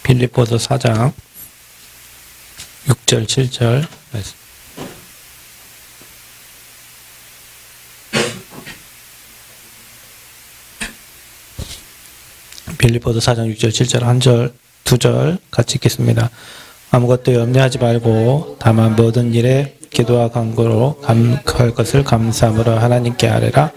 빌립보서 4장 6절 7절 말씀. 빌립보서 4장 6절 7절 한 절, 두 절 같이 읽겠습니다. 아무것도 염려하지 말고 다만 모든 일에 기도와 간구로 할 것을 감사함으로 하나님께 아뢰라.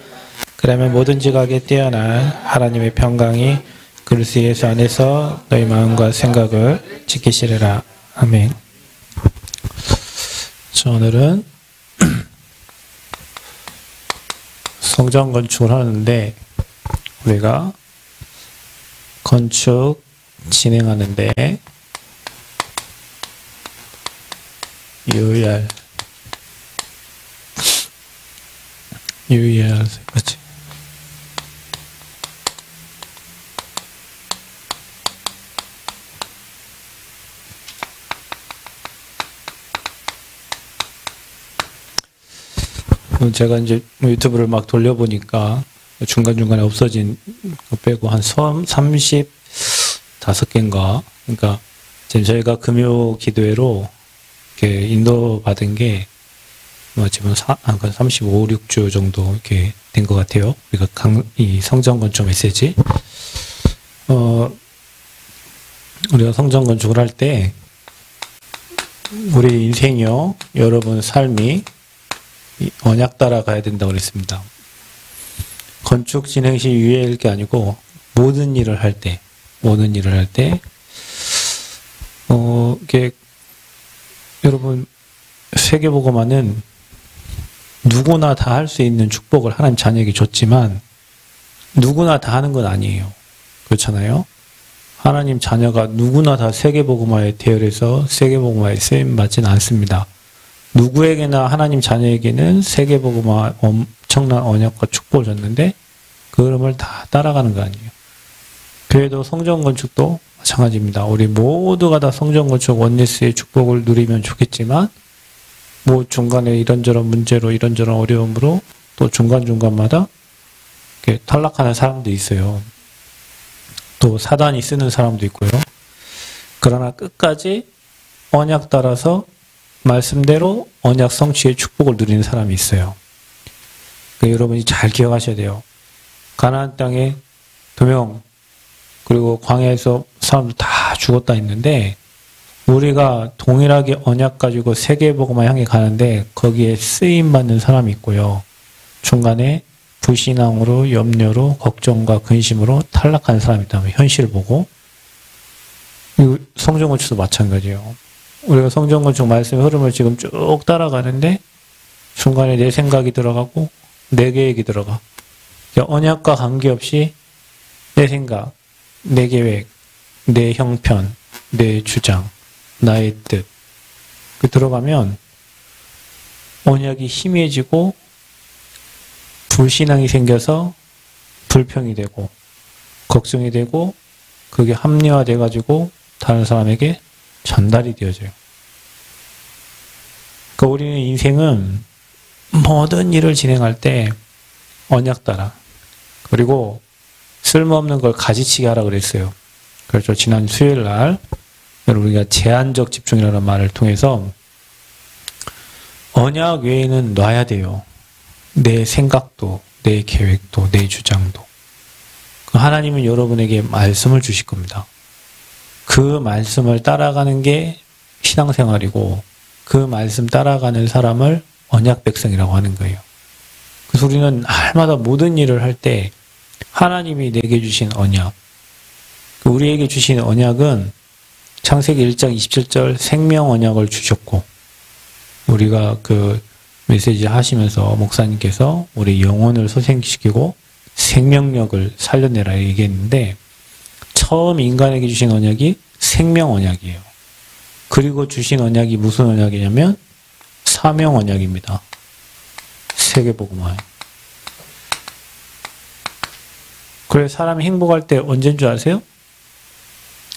그러면 모든 지각에 뛰어난 하나님의 평강이 그리스도 예수 안에서 너희 마음과 생각을 지키시리라. 아멘. 자, 오늘은 성전 건축을 하는데 우리가 건축 진행하는데 유의할 것이 제가 이제 유튜브를 막 돌려보니까 중간중간에 없어진 거 빼고 한 35개인가? 그러니까 지금 저희가 금요 기도회로 이렇게 인도받은 게 지금 35, 6주 정도 이렇게 된 것 같아요. 우리가 이 성전 건축 메시지. 우리가 성전 건축을 할 때 우리 인생이요, 여러분 삶이 언약 따라 가야 된다고 그랬습니다. 건축 진행 시 유예일 게 아니고 모든 일을 할 때, 이게 여러분 세계복음화는 누구나 다 할 수 있는 축복을 하나님 자녀에게 줬지만 누구나 다 하는 건 아니에요. 그렇잖아요. 하나님 자녀가 누구나 다 세계복음화에 대열해서 세계복음화에 쓰임 받지는 않습니다. 누구에게나 하나님 자녀에게는 세계복음화 엄청난 언약과 축복을 줬는데 그 흐름을 다 따라가는 거 아니에요. 교회도 성전 건축도 마찬가지입니다. 우리 모두가 다 성전 건축 원리스의 축복을 누리면 좋겠지만 뭐 중간에 이런저런 문제로 이런저런 어려움으로 또 중간중간마다 이렇게 탈락하는 사람도 있어요. 또 사단이 쓰는 사람도 있고요. 그러나 끝까지 언약 따라서 말씀대로 언약 성취의 축복을 누리는 사람이 있어요. 그러니까 여러분이 잘 기억하셔야 돼요. 가나안 땅에 2명 그리고 광야에서 사람들 다 죽었다 했는데 우리가 동일하게 언약 가지고 세계복음화 향해 가는데 거기에 쓰임받는 사람이 있고요. 중간에 불신앙으로 염려로 걱정과 근심으로 탈락하는 사람이 있다면 현실을 보고 성전 건축도 마찬가지예요. 우리가 성전 건축 말씀의 흐름을 지금 쭉 따라가는데 중간에 내 생각이 들어가고 내 계획이 들어가. 언약과 관계없이 내 생각, 내 계획, 내 형편, 내 주장, 나의 뜻 들어가면 언약이 희미해지고 불신앙이 생겨서 불평이 되고 걱정이 되고 그게 합리화돼가지고 다른 사람에게 전달이 되어져요. 그러니까 우리는 인생은 모든 일을 진행할 때 언약 따라 그리고 쓸모없는 걸 가지치기 하라 그랬어요. 그래서 지난 수요일 날 여러분 우리가 제한적 집중이라는 말을 통해서 언약 외에는 놔야 돼요. 내 생각도 내 계획도 내 주장도 하나님은 여러분에게 말씀을 주실 겁니다. 그 말씀을 따라가는 게 신앙생활이고 그 말씀 따라가는 사람을 언약 백성이라고 하는 거예요. 그래서 우리는 날마다 모든 일을 할 때 하나님이 내게 주신 언약, 우리에게 주신 언약은 창세기 1장 27절 생명 언약을 주셨고 우리가 그 메시지 하시면서 목사님께서 우리 영혼을 소생시키고 생명력을 살려내라 얘기했는데 처음 인간에게 주신 언약이 생명 언약이에요. 그리고 주신 언약이 무슨 언약이냐면 사명 언약입니다. 세계복음화. 그래서 사람이 행복할 때 언제인 줄 아세요?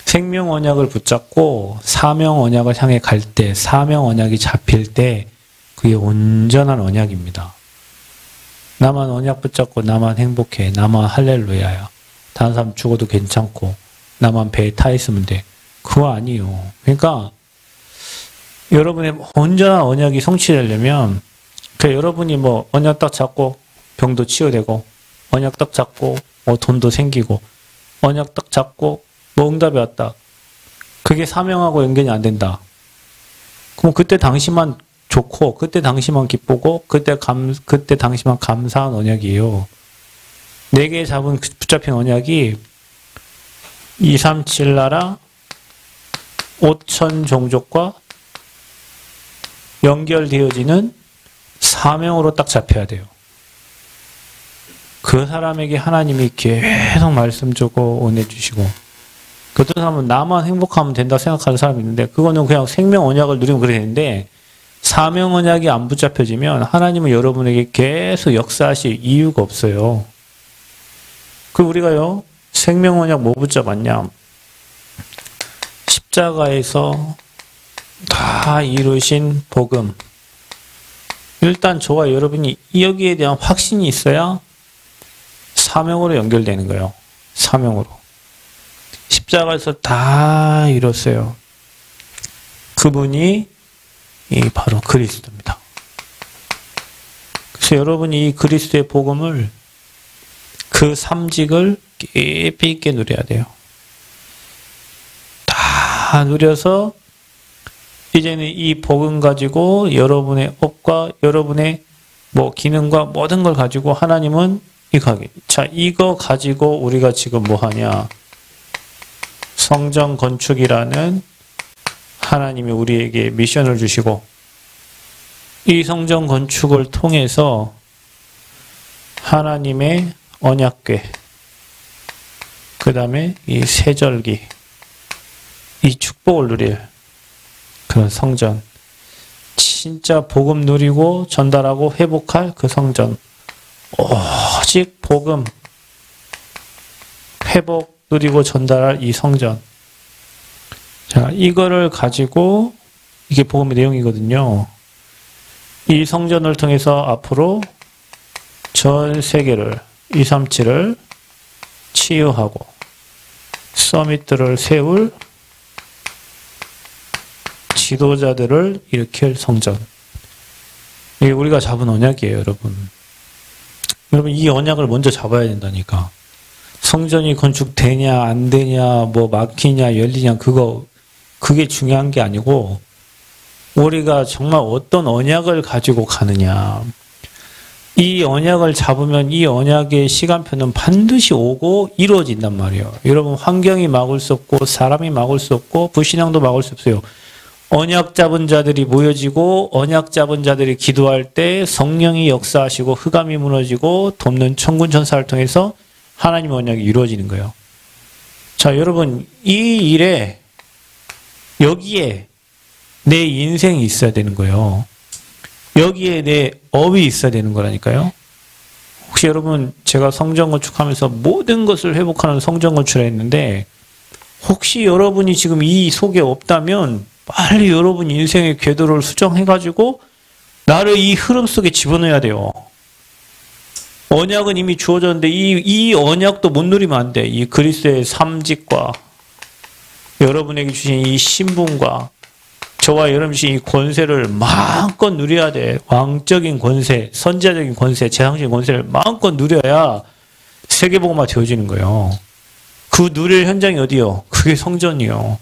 생명 언약을 붙잡고 사명 언약을 향해 갈 때, 사명 언약이 잡힐 때 그게 온전한 언약입니다. 나만 언약 붙잡고 나만 행복해, 나만 할렐루야야. 다른 사람 죽어도 괜찮고 나만 배에 타 있으면 돼. 그거 아니에요. 그러니까 여러분의 온전한 언약이 성취되려면 여러분이 뭐 언약 딱 잡고 병도 치유되고 언약 딱 잡고 뭐 돈도 생기고 언약 딱 잡고 뭐 응답이 왔다. 그게 사명하고 연결이 안 된다. 그럼 그때 당시만 좋고 그때 당시만 기쁘고 그때 당시만 감사한 언약이에요. 4개 잡은 붙잡힌 언약이 237 나라 5천 종족과 연결되어지는 사명으로 딱 잡혀야 돼요. 그 사람에게 하나님이 계속 말씀 주고 은혜 주시고, 그 어떤 사람은 나만 행복하면 된다 생각하는 사람이 있는데 그거는 그냥 생명 언약을 누리면 그래 되는데, 사명 언약이 안 붙잡혀지면 하나님은 여러분에게 계속 역사하실 이유가 없어요. 그 우리가요 생명 언약 뭐 붙잡았냐? 십자가에서 다 이루신 복음. 일단 저와 여러분이 여기에 대한 확신이 있어야 사명으로 연결되는 거예요. 사명으로. 십자가에서 다 이뤘어요. 그분이 바로 그리스도입니다. 그래서 여러분이 이 그리스도의 복음을, 그 삼직을 깊이 있게 누려야 돼요. 다 누려서 이제는 이 복음 가지고 여러분의 업과 여러분의 뭐 기능과 모든 걸 가지고 하나님은 자, 이거 가지고 우리가 지금 뭐 하냐? 성전 건축이라는 하나님이 우리에게 미션을 주시고, 이 성전 건축을 통해서 하나님의 언약궤, 그 다음에 이 세절기, 이 축복을 누릴 그런 성전, 진짜 복음 누리고 전달하고 회복할 그 성전, 오직 복음 회복 누리고 전달할 이 성전. 자, 이거를 가지고, 이게 복음의 내용이거든요. 이 성전을 통해서 앞으로 전 세계를 237을 치유하고 서밋들을 세울 지도자들을 일으킬 성전. 이게 우리가 잡은 언약이에요, 여러분. 여러분, 이 언약을 먼저 잡아야 된다니까. 성전이 건축되냐 안 되냐 뭐 막히냐 열리냐 그게 중요한 게 아니고, 우리가 정말 어떤 언약을 가지고 가느냐. 이 언약을 잡으면 이 언약의 시간표는 반드시 오고 이루어진단 말이에요. 여러분, 환경이 막을 수 없고 사람이 막을 수 없고 불신앙도 막을 수 없어요. 언약 잡은 자들이 모여지고 언약 잡은 자들이 기도할 때 성령이 역사하시고 흑암이 무너지고 돕는 천군 천사를 통해서 하나님의 언약이 이루어지는 거예요. 자, 여러분, 이 일에 여기에 내 인생이 있어야 되는 거예요. 여기에 내 업이 있어야 되는 거라니까요. 혹시 여러분, 제가 성전 건축하면서 모든 것을 회복하는 성전 건축을 했는데, 혹시 여러분이 지금 이 속에 없다면 빨리 여러분 인생의 궤도를 수정해가지고 나를 이 흐름 속에 집어넣어야 돼요. 언약은 이미 주어졌는데 이 언약도 못 누리면 안 돼. 이 그리스도의 삼직과 여러분에게 주신 이 신분과 저와 여러분 주신 이 권세를 마음껏 누려야 돼. 왕적인 권세, 선지자적인 권세, 재상적인 권세를 마음껏 누려야 세계복음화 되어지는 거예요. 그 누릴 현장이 어디요? 그게 성전이요.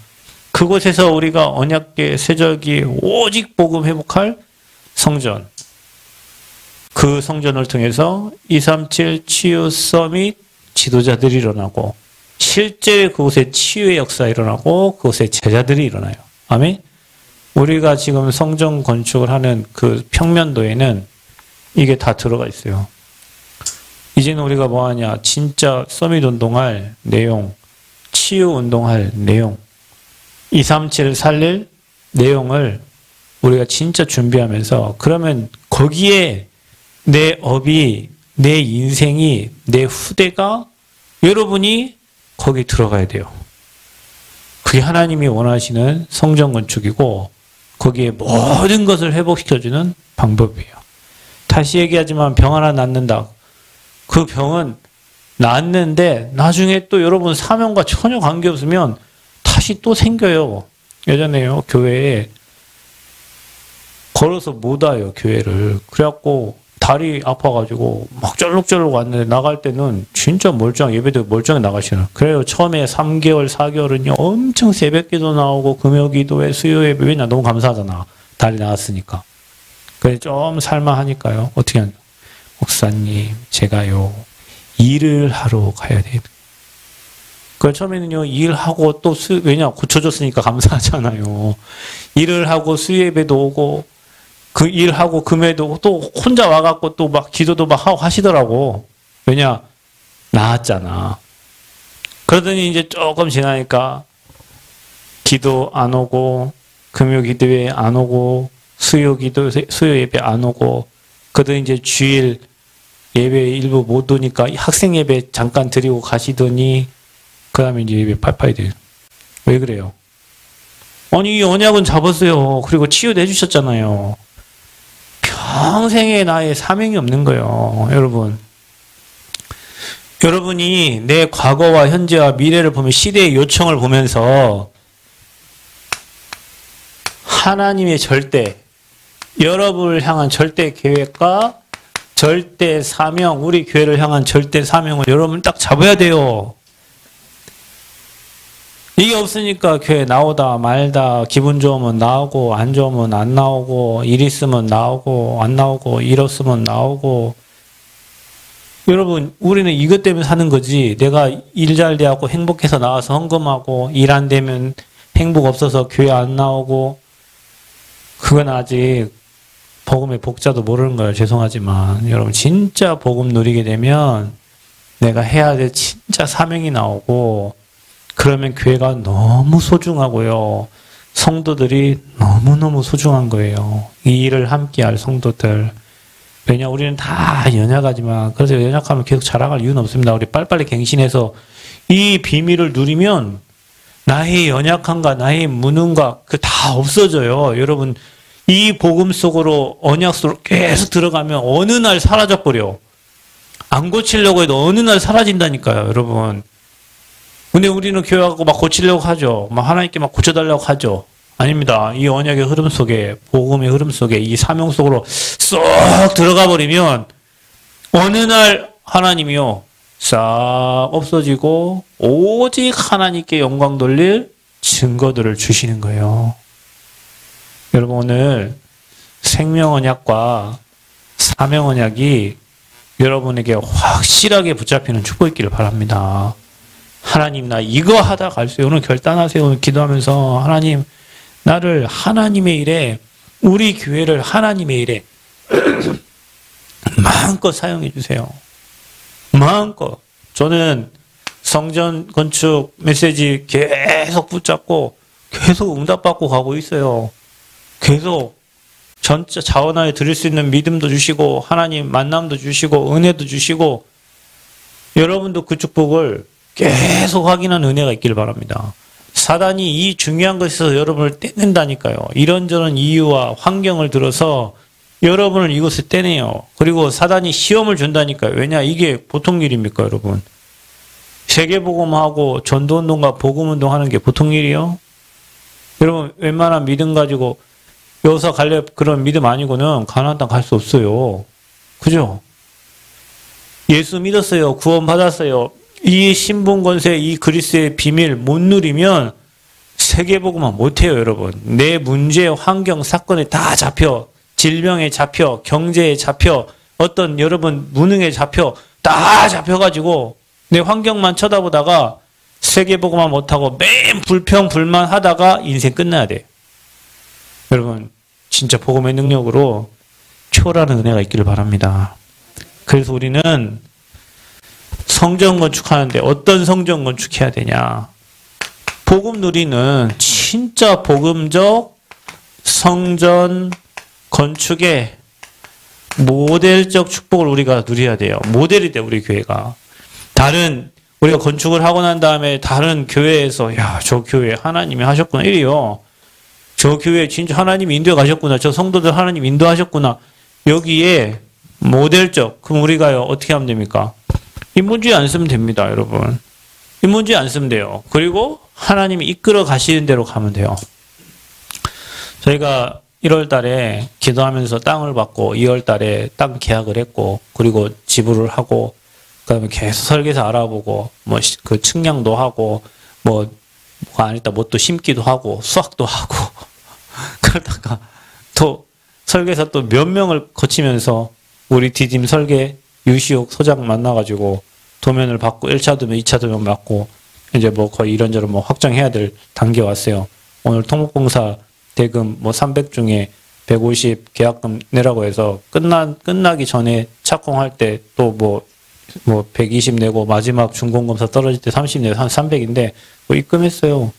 그곳에서 우리가 언약궤, 세절기, 오직 복음 회복할 성전. 그 성전을 통해서 237 치유 서밋 지도자들이 일어나고, 실제 그곳에 치유의 역사가 일어나고 그곳에 제자들이 일어나요. 아멘? 우리가 지금 성전 건축을 하는 그 평면도에는 이게 다 들어가 있어요. 이제는 우리가 뭐 하냐? 진짜 서밋 운동할 내용, 치유 운동할 내용, 237을 살릴 내용을 우리가 진짜 준비하면서, 그러면 거기에 내 업이, 내 인생이, 내 후대가, 여러분이 거기 들어가야 돼요. 그게 하나님이 원하시는 성전 건축이고, 거기에 모든 것을 회복시켜주는 방법이에요. 다시 얘기하지만 병 하나 낫는다. 그 병은 낫는데 나중에 또 여러분 사명과 전혀 관계없으면 다시 다시 또 생겨요. 예전에요, 교회에 걸어서 못 와요, 교회를. 그래갖고 다리 아파가지고 막 쩔룩쩔룩 왔는데 나갈 때는 진짜 예배도 멀쩡히 나가시는. 그래요. 처음에 3개월, 4개월은요, 엄청 새벽기도 나오고 금요기도회, 수요예배, 왜냐 너무 감사하잖아. 다리 나왔으니까. 그래 좀 살만하니까요. 어떻게 하냐. 목사님, 제가요, 일을 하러 가야 돼요. 그 처음에는요, 일하고 또 왜냐, 고쳐줬으니까 감사하잖아요. 일을 하고 수요예배도 오고, 그 일하고 금요일도 오고, 또 혼자 와갖고 또 막 기도도 막 하고 하시더라고. 왜냐, 나았잖아. 그러더니 이제 조금 지나니까 기도 안 오고, 금요 기도회 안 오고, 수요 예배 안 오고, 그러더니 이제 주일 예배 일부 못 오니까 학생 예배 잠깐 드리고 가시더니, 그 다음에 이제 예배 팔팔이 돼요. 왜 그래요? 아니, 이 언약은 잡았어요. 그리고 치유도 해주셨잖아요. 평생의 나의 사명이 없는 거예요. 여러분. 여러분이 내 과거와 현재와 미래를 보면 시대의 요청을 보면서 하나님의 절대, 여러분을 향한 절대 계획과 절대 사명, 우리 교회를 향한 절대 사명을 여러분 딱 잡아야 돼요. 이게 없으니까 교회 나오다 말다, 기분 좋으면 나오고 안 좋으면 안 나오고, 일 있으면 나오고 안 나오고, 일 없으면 나오고. 여러분, 우리는 이것 때문에 사는 거지. 내가 일 잘 돼갖고 행복해서 나와서 헌금하고, 일 안 되면 행복 없어서 교회 안 나오고, 그건 아직 복음의 복자도 모르는 거예요. 죄송하지만. 여러분, 진짜 복음 누리게 되면 내가 해야 될 진짜 사명이 나오고, 그러면 교회가 너무 소중하고요. 성도들이 너무너무 소중한 거예요. 이 일을 함께할 성도들. 왜냐, 우리는 다 연약하지만, 그래서 연약하면 계속 자랑할 이유는 없습니다. 우리 빨리빨리 갱신해서 이 비밀을 누리면 나의 연약함과 나의 무능과 그 다 없어져요. 여러분, 이 복음 속으로, 언약 속으로 계속 들어가면 어느 날 사라져버려. 안 고치려고 해도 어느 날 사라진다니까요, 여러분. 근데 우리는 교회 가고 막 고치려고 하죠. 막 하나님께 막 고쳐달라고 하죠. 아닙니다. 이 언약의 흐름 속에, 복음의 흐름 속에, 이 사명 속으로 쏙 들어가 버리면 어느 날 하나님이요, 싹 없어지고 오직 하나님께 영광 돌릴 증거들을 주시는 거예요. 여러분, 오늘 생명 언약과 사명 언약이 여러분에게 확실하게 붙잡히는 축복이 있기를 바랍니다. 하나님, 나 이거 하다 갈수요. 오늘 결단하세요. 오늘 기도하면서 하나님, 나를 하나님의 일에, 우리 교회를 하나님의 일에 마음껏 사용해 주세요. 마음껏. 저는 성전 건축 메시지 계속 붙잡고 계속 응답받고 가고 있어요. 계속 전체 자원하에 드릴 수 있는 믿음도 주시고, 하나님 만남도 주시고, 은혜도 주시고, 여러분도 그 축복을 계속 확인하는 은혜가 있기를 바랍니다. 사단이 이 중요한 것에서 여러분을 떼낸다니까요. 이런저런 이유와 환경을 들어서 여러분을 이곳에 떼내요. 그리고 사단이 시험을 준다니까요. 왜냐, 이게 보통 일입니까, 여러분? 세계복음하고 전도운동과 복음운동 하는 게 보통 일이요? 여러분, 웬만한 믿음 가지고 여기서 갈래 그런 믿음 아니고는 가나안 땅 갈 수 없어요. 그죠? 예수 믿었어요. 구원 받았어요. 이 신분 권세, 이 그리스의 비밀 못 누리면 세계복음만 못해요, 여러분. 내 문제, 환경, 사건에 다 잡혀, 질병에 잡혀, 경제에 잡혀, 어떤 여러분 무능에 잡혀, 다 잡혀가지고 내 환경만 쳐다보다가 세계복음만 못하고 맨 불평, 불만하다가 인생 끝나야 돼. 여러분, 진짜 복음의 능력으로 초월하는 은혜가 있기를 바랍니다. 그래서 우리는 성전 건축하는데 어떤 성전 건축해야 되냐? 복음 누리는 진짜 복음적 성전 건축의 모델적 축복을 우리가 누려야 돼요. 모델이 돼, 우리 교회가. 우리가 건축을 하고 난 다음에 다른 교회에서, 야, 저 교회 하나님이 하셨구나, 이래요. 저 교회 진짜 하나님이 인도해 가셨구나. 저 성도들 하나님 인도하셨구나. 여기에 모델적, 그럼 우리가요, 어떻게 하면 됩니까? 인본주의 안 쓰면 됩니다, 여러분. 이 문제 안 쓰면 돼요. 그리고 하나님이 이끌어 가시는 대로 가면 돼요. 저희가 1월 달에 기도하면서 땅을 받고 2월 달에 땅 계약을 했고 그리고 지불을 하고 그다음에 계속 설계사 알아보고 뭐 그 측량도 하고 뭐가 아니다 뭐 또 심기도 하고 수학도 하고 그러다가 또 설계사 또 몇 명을 거치면서 우리 디딤 설계 유시옥 소장 만나가지고 도면을 받고 1차 도면, 2차 도면 받고 이제 뭐 거의 이런저런 뭐 확정해야 될 단계 왔어요. 오늘 통목공사 대금 뭐 300 중에 150 계약금 내라고 해서 끝나기 전에 착공할 때 또 뭐 120 내고 마지막 준공검사 떨어질 때 30 내고 한 300인데 뭐 입금했어요.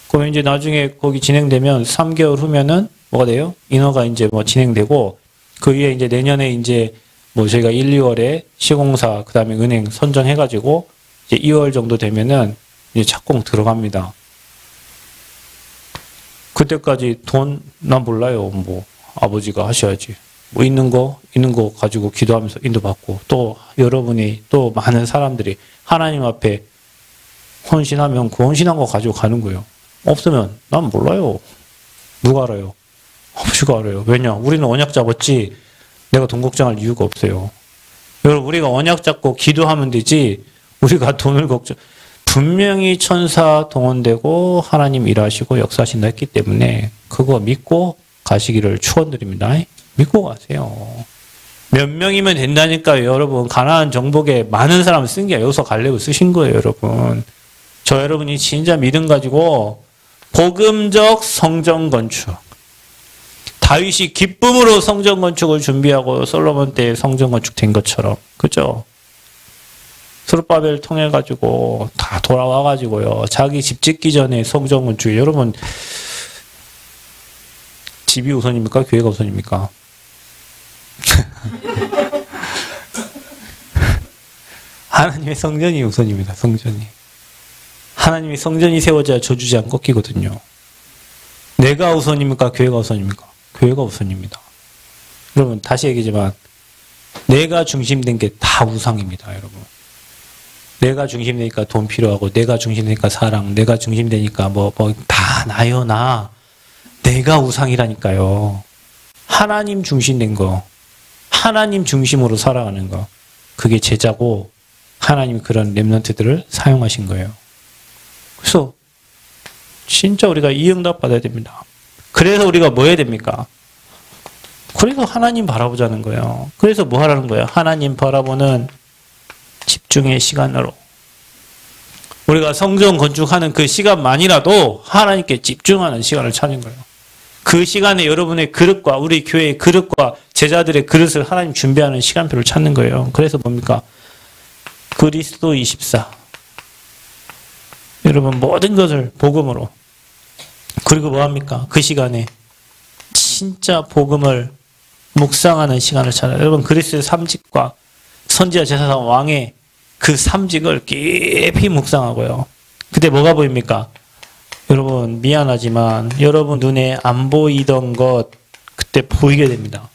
그럼 이제 나중에 거기 진행되면 3개월 후면은 뭐가 돼요? 인허가 이제 뭐 진행되고 그 위에 이제 내년에 이제 뭐 저희가 1, 2월에 시공사 그다음에 은행 선정해가지고 이제 2월 정도 되면은 이제 착공 들어갑니다. 그때까지 돈 난 몰라요. 뭐 아버지가 하셔야지. 뭐 있는 거 가지고 기도하면서 인도받고 또 여러분이 또 많은 사람들이 하나님 앞에 헌신하면 그 헌신한 거 가지고 가는 거예요. 없으면 난 몰라요. 누가 알아요? 아버지가 알아요. 왜냐? 우리는 언약 잡았지 내가 돈 걱정할 이유가 없어요. 여러분 우리가 언약 잡고 기도하면 되지 우리가 돈을 걱정 분명히 천사 동원되고 하나님 일하시고 역사하신다 했기 때문에 그거 믿고 가시기를 축원드립니다. 믿고 가세요. 몇 명이면 된다니까요. 여러분 가나안 정복에 많은 사람을 쓴 게 여기서 갈렙을 쓰신 거예요. 여러분 저 여러분이 진짜 믿음 가지고 복음적 성전 건축 다윗이 기쁨으로 성전 건축을 준비하고 솔로몬 때 성전 건축 된 것처럼 그죠? 스룹바벨 통해 가지고 다 돌아와 가지고요. 자기 집 짓기 전에 성전 건축 여러분 집이 우선입니까? 교회가 우선입니까? 하나님의 성전이 우선입니다. 성전이. 하나님의 성전이 세워져야 저주지 안 꺾이거든요. 내가 우선입니까? 교회가 우선입니까? 교회가 우선입니다. 여러분 다시 얘기지만 내가 중심된 게 다 우상입니다. 여러분. 내가 중심되니까 돈 필요하고 내가 중심되니까 사랑 내가 중심되니까 뭐 다 나요 나. 내가 우상이라니까요. 하나님 중심된 거 하나님 중심으로 살아가는 거 그게 제자고 하나님이 그런 렘넌트들을 사용하신 거예요. 그래서 진짜 우리가 이 응답 받아야 됩니다. 그래서 우리가 뭐 해야 됩니까? 그래서 하나님 바라보자는 거예요. 그래서 뭐 하라는 거예요? 하나님 바라보는 집중의 시간으로 우리가 성전 건축하는 그 시간만이라도 하나님께 집중하는 시간을 찾는 거예요. 그 시간에 여러분의 그릇과 우리 교회의 그릇과 제자들의 그릇을 하나님 준비하는 시간표를 찾는 거예요. 그래서 뭡니까? 그리스도 24. 여러분 모든 것을 복음으로 그리고 뭐합니까? 그 시간에 진짜 복음을 묵상하는 시간을 찾아요. 여러분 그리스도의 삼직과 선지자 제사장 왕의 그 삼직을 깊이 묵상하고요. 그때 뭐가 보입니까? 여러분 미안하지만 여러분 눈에 안 보이던 것 그때 보이게 됩니다.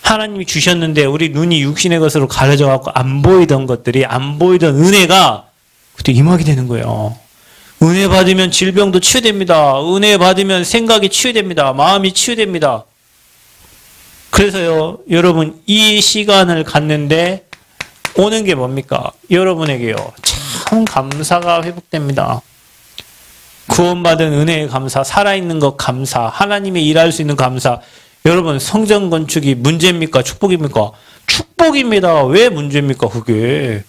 하나님이 주셨는데 우리 눈이 육신의 것으로 가려져 갖고 안 보이던 것들이 안 보이던 은혜가 그때 임하게 되는 거예요. 은혜 받으면 질병도 치유됩니다. 은혜 받으면 생각이 치유됩니다. 마음이 치유됩니다. 그래서요 여러분 이 시간을 갖는데 오는 게 뭡니까? 여러분에게요 참 감사가 회복됩니다. 구원받은 은혜의 감사, 살아있는 것 감사, 하나님이 일할 수 있는 감사. 여러분 성전 건축이 문제입니까? 축복입니까? 축복입니다. 왜 문제입니까? 그게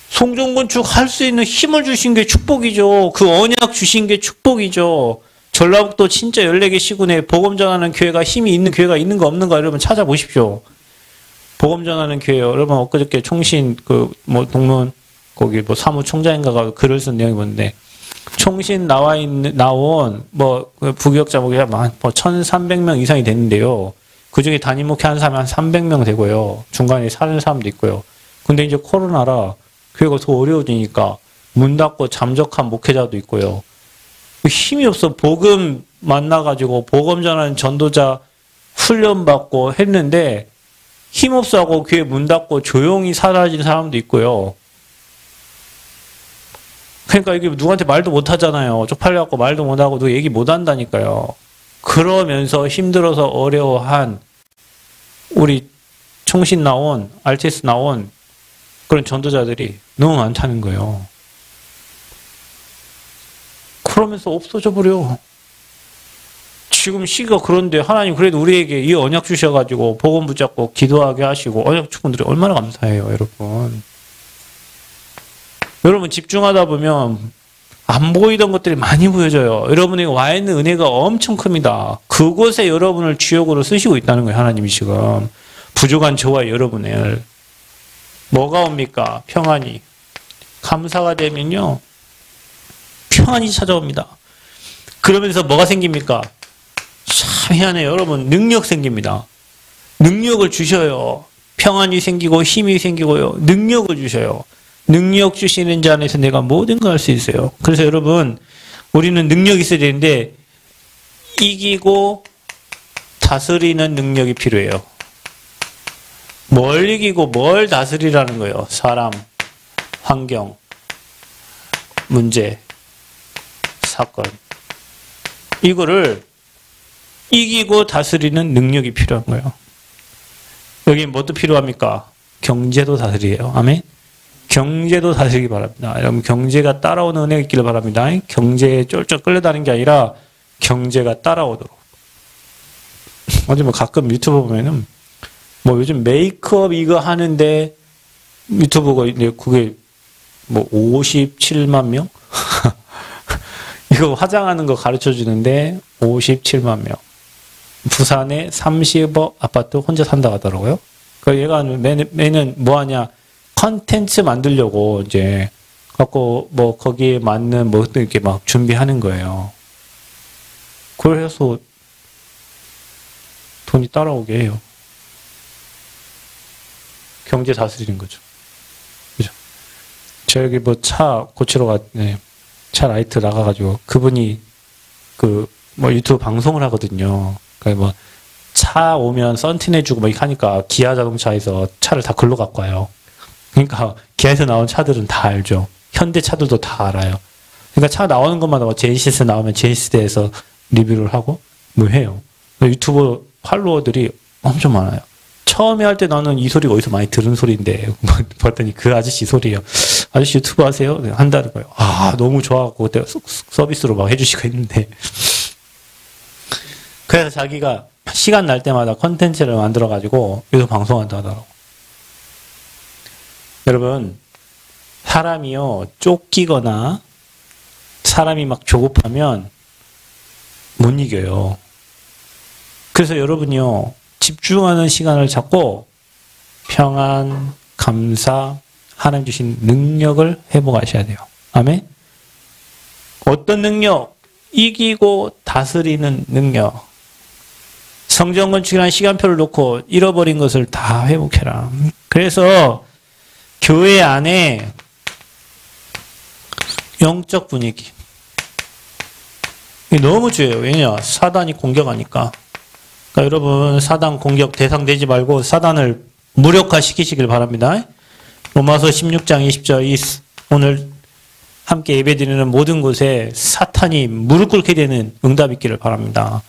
성전 건축 할 수 있는 힘을 주신 게 축복이죠. 그 언약 주신 게 축복이죠. 전라북도 진짜 14개 시군에 복음 전하는 교회가 힘이 있는 교회가 있는가 없는가 여러분 찾아보십시오. 복음 전하는 교회요. 여러분 엊그저께 총신 동문 거기 사무총장인가가 글을 쓴 내용이 뭔데 총신 나온 부교역자 보기에 한 1,300명 이상이 됐는데요. 그 중에 담임 목회하는 사람이 한 300명 되고요. 중간에 사는 사람도 있고요. 근데 이제 코로나라 교회가 더 어려워지니까 문 닫고 잠적한 목회자도 있고요. 힘이 없어 복음 만나가지고 복음 전하는 전도자 훈련받고 했는데 힘없어 하고 교회 문 닫고 조용히 사라진 사람도 있고요. 그러니까 이게 누구한테 말도 못 하잖아요. 쪽팔려갖고 말도 못 하고 누구 얘기 못 한다니까요. 그러면서 힘들어서 어려워한 우리 총신 나온, RTS 나온 그런 전도자들이 너무 많다는 거예요. 그러면서 없어져 버려. 지금 시기가 그런데 하나님 그래도 우리에게 이 언약 주셔가지고 복음 붙잡고 기도하게 하시고 언약 축원들이 얼마나 감사해요, 여러분. 여러분 집중하다 보면 안 보이던 것들이 많이 보여져요. 여러분이 와 있는 은혜가 엄청 큽니다. 그곳에 여러분을 주역으로 쓰시고 있다는 거예요, 하나님이 지금. 부족한 저와 여러분을. 뭐가 옵니까? 평안이. 감사가 되면요, 평안이 찾아옵니다. 그러면서 뭐가 생깁니까? 참 희한해요. 여러분, 능력 생깁니다. 능력을 주셔요. 평안이 생기고 힘이 생기고요. 능력을 주셔요. 능력 주시는 자 안에서 내가 모든 걸 할 수 있어요. 그래서 여러분, 우리는 능력이 있어야 되는데 이기고 다스리는 능력이 필요해요. 뭘 이기고 뭘 다스리라는 거예요. 사람, 환경, 문제, 사건. 이거를 이기고 다스리는 능력이 필요한 거예요. 여기 뭐도 필요합니까? 경제도 다스리예요. 아멘? 경제도 다스리기 바랍니다. 여러분, 경제가 따라오는 은혜가 있기를 바랍니다. 경제에 쫄쫄 끌려다니는 게 아니라 경제가 따라오도록. 어제 뭐 가끔 유튜브 보면은 뭐 요즘 메이크업 이거 하는데 유튜브가 이제 그게 뭐 57만 명? 이거 화장하는 거 가르쳐 주는데 57만 명. 부산에 30억 아파트 혼자 산다고 하더라고요. 그 얘가 매는 뭐 하냐? 컨텐츠 만들려고 이제 갖고 뭐 거기에 맞는 뭐 이렇게 막 준비하는 거예요. 그래서 돈이 따라오게 해요. 경제 다스리는 거죠. 그죠? 저 여기 뭐 차 고치러 차 라이트 나가가지고 그분이 그 뭐 유튜브 방송을 하거든요. 그러니까 뭐 차 오면 썬팅 해주고 뭐 이렇게 하니까 기아 자동차에서 차를 다 글로 갖고 와요. 그러니까 기아에서 나온 차들은 다 알죠. 현대 차들도 다 알아요. 그러니까 차 나오는 것마다 뭐 제네시스 나오면 제네시스에서 리뷰를 하고 뭐 해요. 유튜브 팔로워들이 엄청 많아요. 처음에 할 때 나는 이 소리가 어디서 많이 들은 소리인데 봤더니 그 아저씨 소리예요. 아저씨 유튜브 하세요? 한다는 거예요. 아, 너무 좋아하고 그때 서비스로 막 해주시고 했는데 그래서 자기가 시간 날 때마다 컨텐츠를 만들어가지고 여기서 방송한다 하더라고. 여러분, 사람이요, 쫓기거나 사람이 막 조급하면 못 이겨요. 그래서 여러분이요, 집중하는 시간을 잡고 평안, 감사, 하나님 주신 능력을 회복하셔야 돼요. 아멘? 어떤 능력? 이기고 다스리는 능력. 성전 건축이라는 시간표를 놓고 잃어버린 것을 다 회복해라. 그래서 교회 안에 영적 분위기. 이게 너무 중요해요. 왜냐? 사단이 공격하니까. 그러니까 여러분, 사단 공격 대상 되지 말고 사단을 무력화시키시길 바랍니다. 로마서 16장 20절, 오늘 함께 예배드리는 모든 곳에 사탄이 무릎 꿇게 되는 응답이 있기를 바랍니다.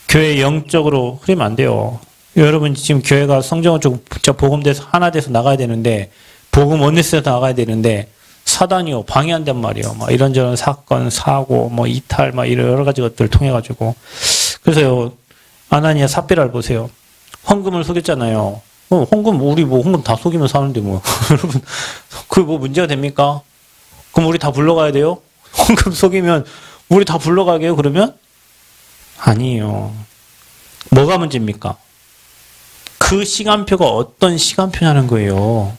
교회 영적으로 흐리면 안 돼요. 여러분, 지금 교회가 성정원 쪽 복음돼서 하나 돼서 나가야 되는데, 복음 원리스에서 나가야 되는데, 사단이요, 방해한단 말이에요. 막 이런저런 사건, 사고, 뭐 이탈, 막 이런 여러 가지 것들을 통해가지고. 그래서요, 아나니아 삽비라를 보세요. 헌금을 속였잖아요. 헌금, 우리 뭐 헌금 다 속이면 사는데 뭐. 여러분, 그게 뭐 문제가 됩니까? 그럼 우리 다 불러가야 돼요? 헌금 속이면 우리 다 불러가게요, 그러면? 아니에요. 뭐가 문제입니까? 그 시간표가 어떤 시간표냐는 거예요.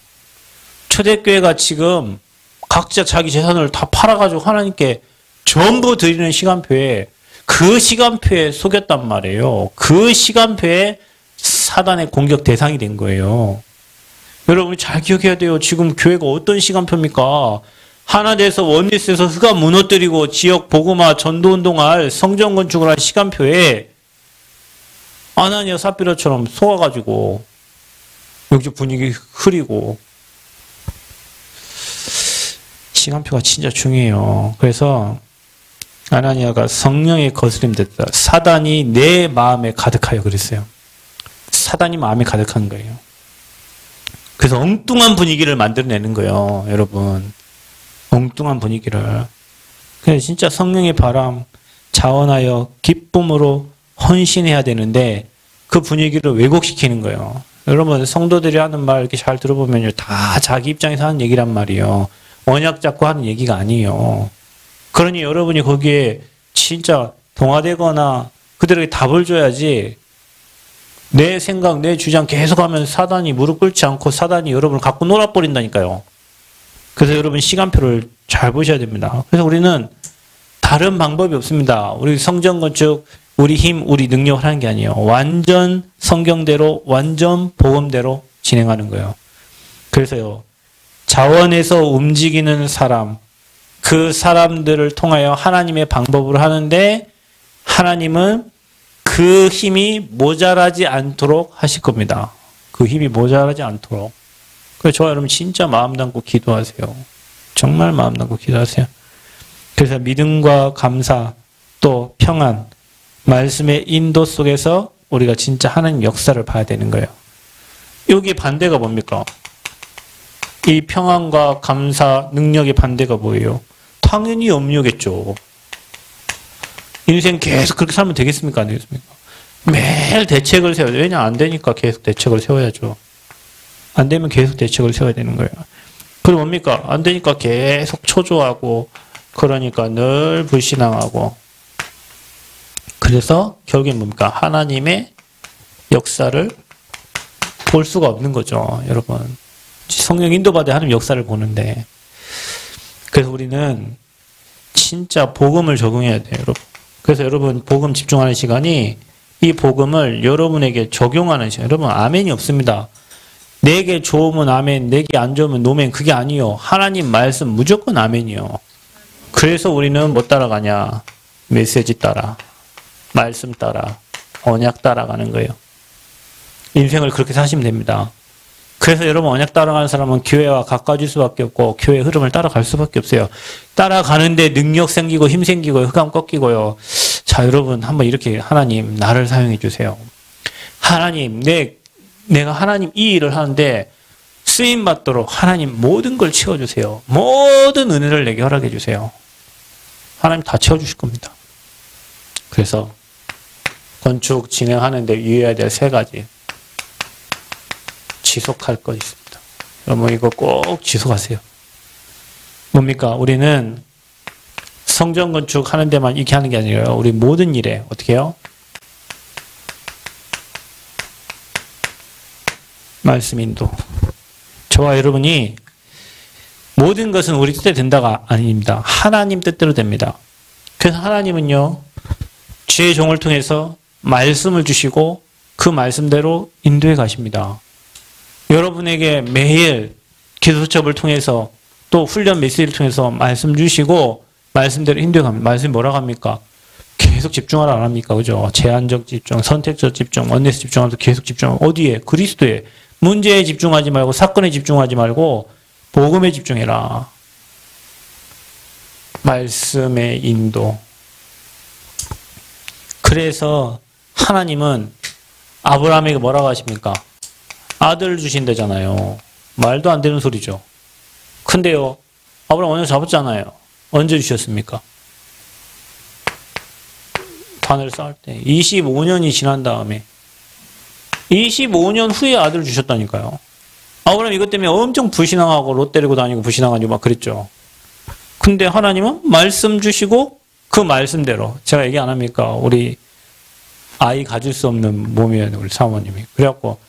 초대교회가 지금 각자 자기 재산을 다 팔아가지고 하나님께 전부 드리는 시간표에 그 시간표에 속였단 말이에요. 그 시간표에 사단의 공격 대상이 된 거예요. 여러분이 잘 기억해야 돼요. 지금 교회가 어떤 시간표입니까? 하나 돼서 원리스에서 흑암 무너뜨리고 지역 복음화 전도운동할 성전 건축을 할 시간표에 아나니아 삽비라처럼 속아가지고 여기 분위기 흐리고 시간표가 진짜 중요해요. 그래서 아나니아가 성령의 거스림 됐다. 사단이 내 마음에 가득하여 그랬어요. 사단이 마음에 가득한 거예요. 그래서 엉뚱한 분위기를 만들어내는 거예요. 여러분. 엉뚱한 분위기를. 그래서 진짜 성령의 바람 자원하여 기쁨으로 헌신해야 되는데 그 분위기를 왜곡시키는 거예요. 여러분 성도들이 하는 말 이렇게 잘 들어보면요. 다 자기 입장에서 하는 얘기란 말이에요. 언약 잡고 하는 얘기가 아니에요. 그러니 여러분이 거기에 진짜 동화되거나 그들에게 답을 줘야지 내 생각, 내 주장 계속하면 사단이 무릎 꿇지 않고 사단이 여러분을 갖고 놀아버린다니까요. 그래서 여러분 시간표를 잘 보셔야 됩니다. 그래서 우리는 다른 방법이 없습니다. 우리 성전 건축, 우리 힘, 우리 능력을 하는 게 아니에요. 완전 성경대로, 완전 복음대로 진행하는 거예요. 그래서요, 자원에서 움직이는 사람, 그 사람들을 통하여 하나님의 방법으로 하는데 하나님은 그 힘이 모자라지 않도록 하실 겁니다. 그 힘이 모자라지 않도록. 그래서 저와 여러분 진짜 마음 담고 기도하세요. 정말 마음 담고 기도하세요. 그래서 믿음과 감사 또 평안 말씀의 인도 속에서 우리가 진짜 하나님 역사를 봐야 되는 거예요. 여기 반대가 뭡니까? 이 평안과 감사 능력의 반대가 뭐예요? 당연히 염려겠죠. 인생 계속 그렇게 살면 되겠습니까? 안 되겠습니까? 매일 대책을 세워야 돼요. 왜냐? 안 되니까 계속 대책을 세워야죠. 안 되면 계속 대책을 세워야 되는 거예요. 그럼 뭡니까? 안 되니까 계속 초조하고 그러니까 늘 불신앙하고 그래서 결국엔 뭡니까? 하나님의 역사를 볼 수가 없는 거죠. 여러분. 성령 인도받아 하나님 역사를 보는데 그래서 우리는 진짜 복음을 적용해야 돼요. 여러분. 그래서 여러분 복음 집중하는 시간이 이 복음을 여러분에게 적용하는 시간. 여러분 아멘이 없습니다. 내게 좋으면 아멘, 내게 안 좋으면 노멘. 그게 아니요. 하나님 말씀 무조건 아멘이요. 그래서 우리는 뭐 따라가냐? 메시지 따라, 말씀 따라, 언약 따라가는 거예요. 인생을 그렇게 사시면 됩니다. 그래서 여러분 언약 따라가는 사람은 교회와 가까워질 수밖에 없고 교회의 흐름을 따라갈 수밖에 없어요. 따라가는데 능력 생기고 힘 생기고 흑암 꺾이고요. 자 여러분 한번 이렇게 하나님 나를 사용해 주세요. 하나님 내가 하나님 이 일을 하는데 쓰임받도록 하나님 모든 걸 채워주세요. 모든 은혜를 내게 허락해 주세요. 하나님 다 채워주실 겁니다. 그래서 건축 진행하는데 유의해야 될 3가지. 지속할 거 있습니다. 여러분 이거 꼭 지속하세요. 뭡니까? 우리는 성전 건축 하는 데만 이렇게 하는 게 아니라 우리 모든 일에 어떻게 해요? 말씀 인도. 저와 여러분이 모든 것은 우리 뜻대로 된다가 아닙니다. 하나님 뜻대로 됩니다. 그래서 하나님은요. 주의 종을 통해서 말씀을 주시고 그 말씀대로 인도해 가십니다. 여러분에게 매일 기도수첩을 통해서 또 훈련 메시지를 통해서 말씀 주시고 말씀대로 인도해 갑니다. 말씀이 뭐라고 합니까? 계속 집중하라 안 합니까? 그죠? 제한적 집중, 선택적 집중, 원내에서 집중하면서 계속 집중하고 어디에? 그리스도에. 문제에 집중하지 말고 사건에 집중하지 말고 복음에 집중해라. 말씀의 인도. 그래서 하나님은 아브라함에게 뭐라고 하십니까? 아들 주신다잖아요. 말도 안 되는 소리죠. 근데요, 아브라함 언약 잡았잖아요. 언제 주셨습니까? 단을 쌓을 때. 25년이 지난 다음에 25년 후에 아들을 주셨다니까요. 아브라함 이것 때문에 엄청 불신앙하고 롯 때리고 다니고 불신앙하고 막 그랬죠. 근데 하나님은 말씀 주시고 그 말씀대로 제가 얘기 안 합니까? 우리 아이 가질 수 없는 몸이에요. 우리 사모님이. 그래갖고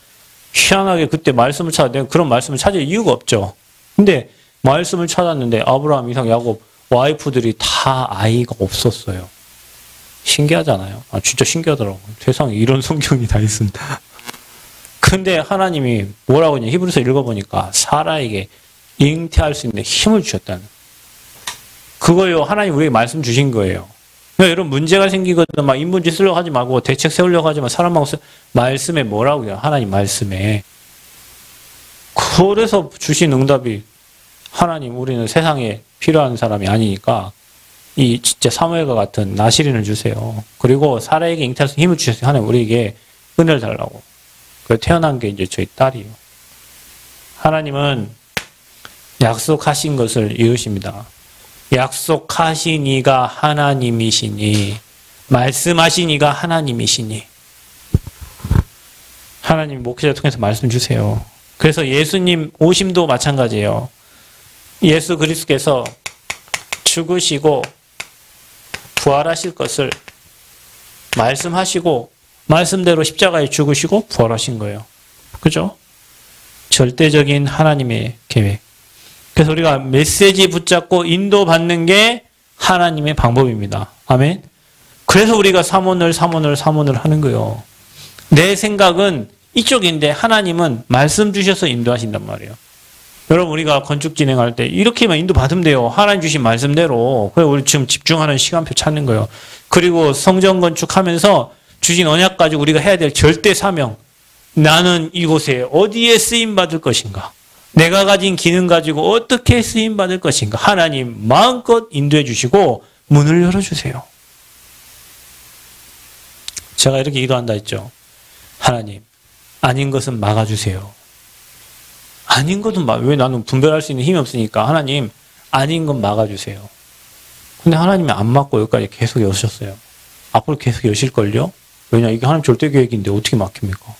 희한하게 그때 말씀을 찾았는데 그런 말씀을 찾을 이유가 없죠. 근데 말씀을 찾았는데 아브라함, 이삭, 야곱 와이프들이 다 아이가 없었어요. 신기하잖아요. 아, 진짜 신기하더라고요. 세상에 이런 성경이 다 있습니다. 근데 하나님이 뭐라고 했냐. 히브리서 읽어보니까 사라에게 잉태할 수 있는 힘을 주셨다는. 그거요. 하나님 우리에게 말씀 주신 거예요. 그러니까 여러분 문제가 생기거든 막 인문지 쓰려고 하지 말고 대책 세우려고 하지 마. 사람하고 말씀에 뭐라고요? 하나님 말씀에. 그래서 주신 응답이 하나님, 우리는 세상에 필요한 사람이 아니니까 이 진짜 사무엘과 같은 나시린을 주세요. 그리고 사라에게 잉태할 수 힘을 주셨어요. 하나님, 우리에게 은혜를 달라고. 그 태어난 게 이제 저희 딸이에요. 하나님은 약속하신 것을 이루십니다. 약속하신 이가 하나님이시니, 말씀하신 이가 하나님이시니. 하나님 목회자 통해서 말씀 주세요. 그래서 예수님 오심도 마찬가지예요. 예수 그리스도께서 죽으시고 부활하실 것을 말씀하시고 말씀대로 십자가에 죽으시고 부활하신 거예요. 그죠? 절대적인 하나님의 계획. 그래서 우리가 메시지 붙잡고 인도받는 게 하나님의 방법입니다. 아멘. 그래서 우리가 사모를 하는 거예요. 내 생각은 이쪽인데 하나님은 말씀 주셔서 인도하신단 말이에요. 여러분, 우리가 건축 진행할 때 이렇게만 인도받으면 돼요. 하나님 주신 말씀대로. 그래서 우리 지금 집중하는 시간표 찾는 거예요. 그리고 성전 건축하면서 주신 언약 가지고 우리가 해야 될 절대 사명. 나는 이곳에 어디에 쓰임받을 것인가? 내가 가진 기능 가지고 어떻게 쓰임받을 것인가? 하나님 마음껏 인도해 주시고 문을 열어주세요. 제가 이렇게 기도한다 했죠. 하나님, 아닌 것은 막아주세요. 아닌 것은 왜 나는 분별할 수 있는 힘이 없으니까 하나님, 아닌 건 막아주세요. 근데 하나님이 안 막고 여기까지 계속 여셨어요. 앞으로 계속 여실걸요? 왜냐, 이게 하나님 절대 계획인데 어떻게 막힙니까?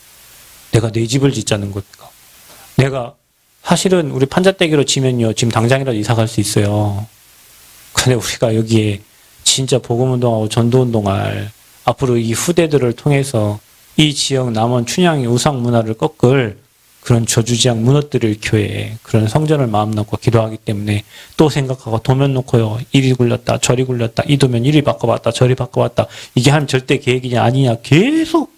내가 내 집을 짓자는 겁니까? 내가 사실은 우리 판자떼기로 지면요, 지금 당장이라도 이사 갈 수 있어요. 근데 우리가 여기에 진짜 복음운동하고 전도운동할 앞으로 이 후대들을 통해서 이 지역 남원 춘향의 우상 문화를 꺾을 그런 저주지향 무너뜨릴 교회, 그런 성전을 마음 놓고 기도하기 때문에 또 생각하고 도면 놓고요. 이리 굴렸다 저리 굴렸다, 이 도면 이리 바꿔봤다 저리 바꿔봤다. 이게 하나님 절대 계획이냐 아니냐 계속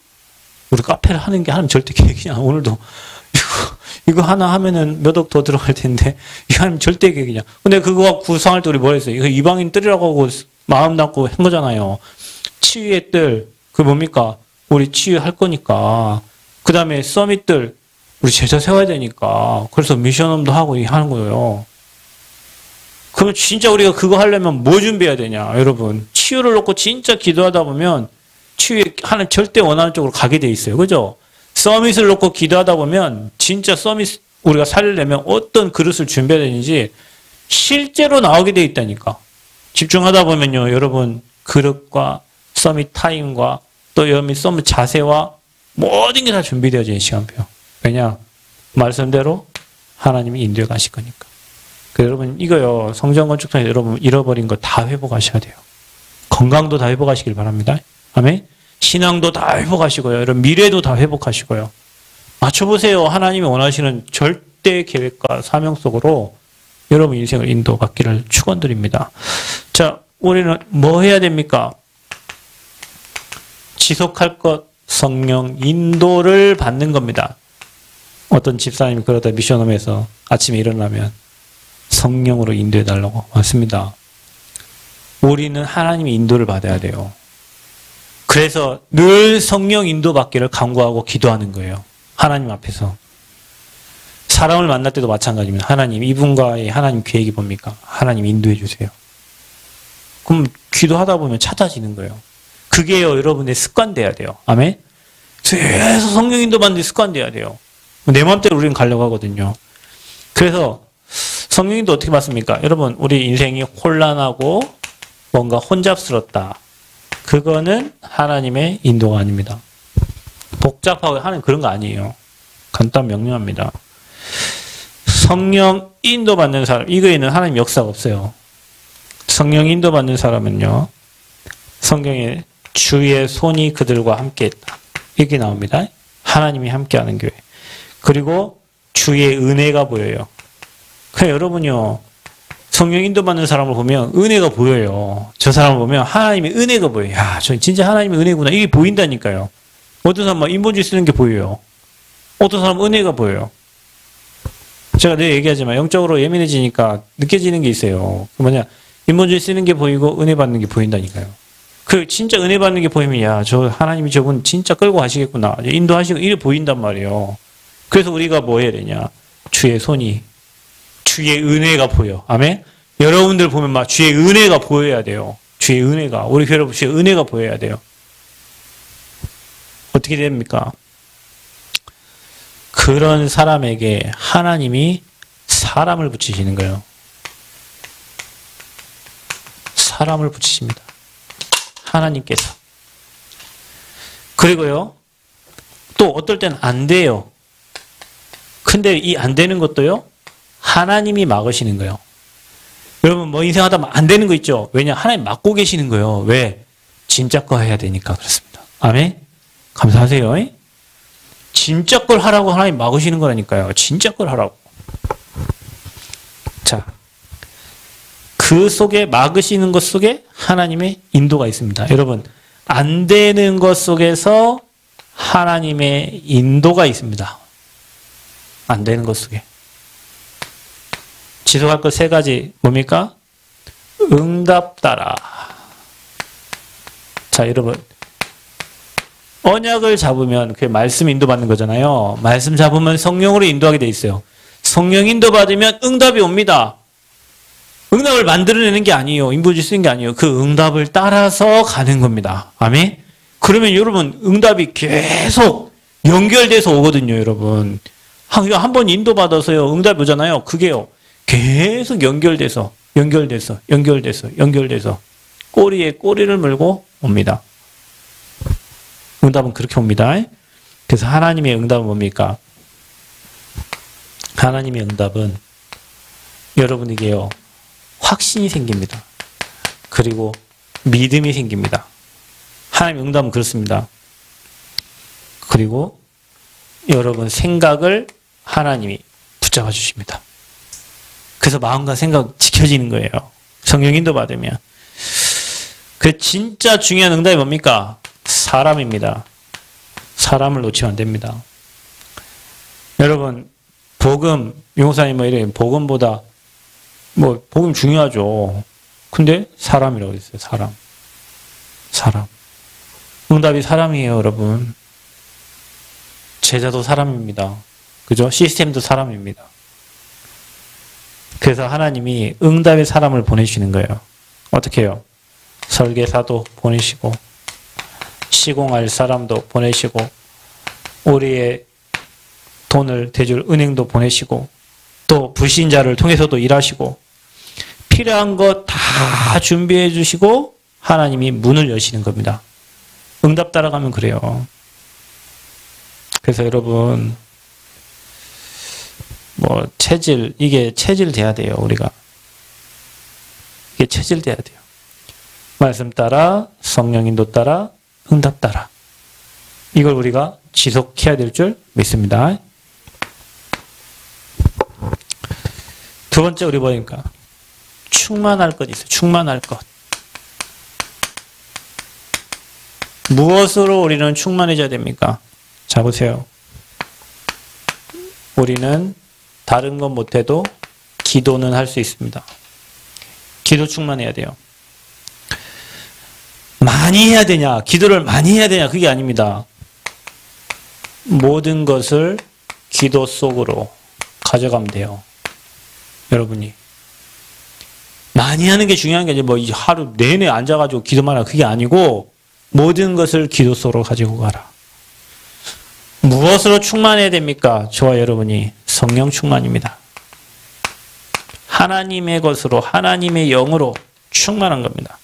우리 카페를 하는 게 하나님 절대 계획이냐. 오늘도 이거 하나 하면은 몇 억 더 들어갈 텐데 이거 하나님 절대 계획이냐. 근데 그거 구성할 때 우리 뭐 했어요? 이거 이방인 뜰이라고 하고 마음 닫고 한 거잖아요. 치유의 뜰, 그 뭡니까? 우리 치유할 거니까. 그 다음에 서밋들, 우리 제자 세워야 되니까. 그래서 미션홈도 하고 하는 거예요. 그럼 진짜 우리가 그거 하려면 뭐 준비해야 되냐, 여러분. 치유를 놓고 진짜 기도하다 보면 치유에 하나님 절대 원하는 쪽으로 가게 돼 있어요. 그죠? 서밋을 놓고 기도하다 보면 진짜 서밋 우리가 살려면 어떤 그릇을 준비해야 되는지 실제로 나오게 돼 있다니까. 집중하다 보면요, 여러분, 그릇과 서밋 타임과 또 여러분 서밋 자세와 모든 게 다 준비되어져 있는 시간표. 왜냐? 말씀대로 하나님이 인도해 가실 거니까. 여러분, 이거요, 성전 건축 통해서 여러분 잃어버린 거 다 회복하셔야 돼요. 건강도 다 회복하시길 바랍니다. 아멘? 신앙도 다 회복하시고요. 여러분, 미래도 다 회복하시고요. 맞춰보세요. 하나님이 원하시는 절대 계획과 사명 속으로 여러분 인생을 인도받기를 축원드립니다. 자, 우리는 뭐 해야 됩니까? 지속할 것, 성령 인도를 받는 겁니다. 어떤 집사님이 그러다 미션홈에서 아침에 일어나면 성령으로 인도해 달라고. 맞습니다. 우리는 하나님의 인도를 받아야 돼요. 그래서 늘 성령 인도 받기를 간구하고 기도하는 거예요. 하나님 앞에서. 사람을 만날 때도 마찬가지입니다. 하나님, 이분과의 하나님 계획이 뭡니까? 하나님 인도해 주세요. 그럼 기도하다 보면 찾아지는 거예요. 그게요, 여러분의 습관 돼야 돼요. 아멘? 계속 성령 인도 받는 데 습관 돼야 돼요. 내 마음대로 우리는 가려고 하거든요. 그래서 성령 인도 어떻게 받습니까? 여러분, 우리 인생이 혼란하고 뭔가 혼잡스럽다. 그거는 하나님의 인도가 아닙니다. 복잡하고 하는 그런 거 아니에요. 간단 명료합니다. 성령 인도 받는 사람, 이거에는 하나님 역사가 없어요. 성령 인도 받는 사람은요, 성경에 주의 손이 그들과 함께 했다. 이렇게 나옵니다. 하나님이 함께하는 교회. 그리고 주의 은혜가 보여요. 그러니까 여러분요, 성령 인도 받는 사람을 보면 은혜가 보여요. 저 사람을 보면 하나님의 은혜가 보여요. 야, 저 진짜 하나님의 은혜구나. 이게 보인다니까요. 어떤 사람은 인본주의 쓰는 게 보여요. 어떤 사람은 은혜가 보여요. 제가 늘 얘기하지만 영적으로 예민해지니까 느껴지는 게 있어요. 그 뭐냐, 인본주의 쓰는 게 보이고 은혜 받는 게 보인다니까요. 그 진짜 은혜 받는 게 보이면 야, 저 하나님이 저분 진짜 끌고 가시겠구나. 인도하시고 이래 보인단 말이에요. 그래서 우리가 뭐 해야 되냐? 주의 손이 주의 은혜가 보여. 아멘? 여러분들 보면 막 주의 은혜가 보여야 돼요. 주의 은혜가. 우리 교회 여러분 주의 은혜가 보여야 돼요. 어떻게 됩니까? 그런 사람에게 하나님이 사람을 붙이시는 거예요. 사람을 붙이십니다. 하나님께서. 그리고요, 또 어떨 땐 안 돼요. 근데 이 안 되는 것도요, 하나님이 막으시는 거예요. 여러분, 뭐 인생하다 안 되는 거 있죠? 왜냐? 하나님 막고 계시는 거예요. 왜? 진짜 거 해야 되니까 그렇습니다. 아멘? 감사하세요. 진짜 걸 하라고 하나님 막으시는 거라니까요. 진짜 걸 하라고. 자, 그 속에 막으시는 것 속에 하나님의 인도가 있습니다. 여러분, 안 되는 것 속에서 하나님의 인도가 있습니다. 안 되는 것 속에. 지속할 것 3가지 뭡니까? 응답 따라. 자, 여러분, 언약을 잡으면 그게 말씀 인도받는 거잖아요. 말씀 잡으면 성령으로 인도하게 돼 있어요. 성령 인도받으면 응답이 옵니다. 응답을 만들어내는 게 아니에요. 인부지 쓰는 게 아니에요. 그 응답을 따라서 가는 겁니다. 아멘? 그러면 여러분 응답이 계속 연결돼서 오거든요. 여러분. 한 번 인도받아서요. 응답이 오잖아요. 그게요. 계속 연결돼서 꼬리에 꼬리를 물고 옵니다. 응답은 그렇게 옵니다. 그래서 하나님의 응답은 뭡니까? 하나님의 응답은 여러분에게요. 확신이 생깁니다. 그리고 믿음이 생깁니다. 하나님의 응답은 그렇습니다. 그리고 여러분 생각을 하나님이 붙잡아 주십니다. 그래서 마음과 생각 지켜지는 거예요. 성령 인도 받으면. 그 진짜 중요한 응답이 뭡니까? 사람입니다. 사람을 놓치면 안 됩니다. 여러분, 복음, 용사님 뭐 이래, 복음보다, 뭐, 복음 중요하죠. 근데 사람이라고 했어요, 사람. 사람. 응답이 사람이에요, 여러분. 제자도 사람입니다. 그죠? 시스템도 사람입니다. 그래서 하나님이 응답의 사람을 보내주시는 거예요. 어떻게 해요? 설계사도 보내시고, 시공할 사람도 보내시고, 우리의 돈을 대줄 은행도 보내시고, 또 불신자를 통해서도 일하시고, 필요한 거 다 준비해 주시고, 하나님이 문을 여시는 겁니다. 응답 따라가면 그래요. 그래서 여러분, 뭐, 이게 체질 돼야 돼요, 우리가. 이게 체질 돼야 돼요. 말씀 따라, 성령 인도 따라, 응답 따라. 이걸 우리가 지속해야 될 줄 믿습니다. 두 번째 우리 뭐니까? 충만할 것 있어요. 충만할 것. 무엇으로 우리는 충만해져야 됩니까? 자, 보세요. 우리는 다른 건 못해도 기도는 할 수 있습니다. 기도 충만해야 돼요. 많이 해야 되냐? 기도를 많이 해야 되냐? 그게 아닙니다. 모든 것을 기도 속으로 가져가면 돼요. 여러분이. 많이 하는 게 중요한 게 아니라 뭐 하루 내내 앉아가지고 기도만 하라. 그게 아니고 모든 것을 기도 속으로 가지고 가라. 무엇으로 충만해야 됩니까? 저와 여러분이 성령 충만입니다. 하나님의 것으로 하나님의 영으로 충만한 겁니다.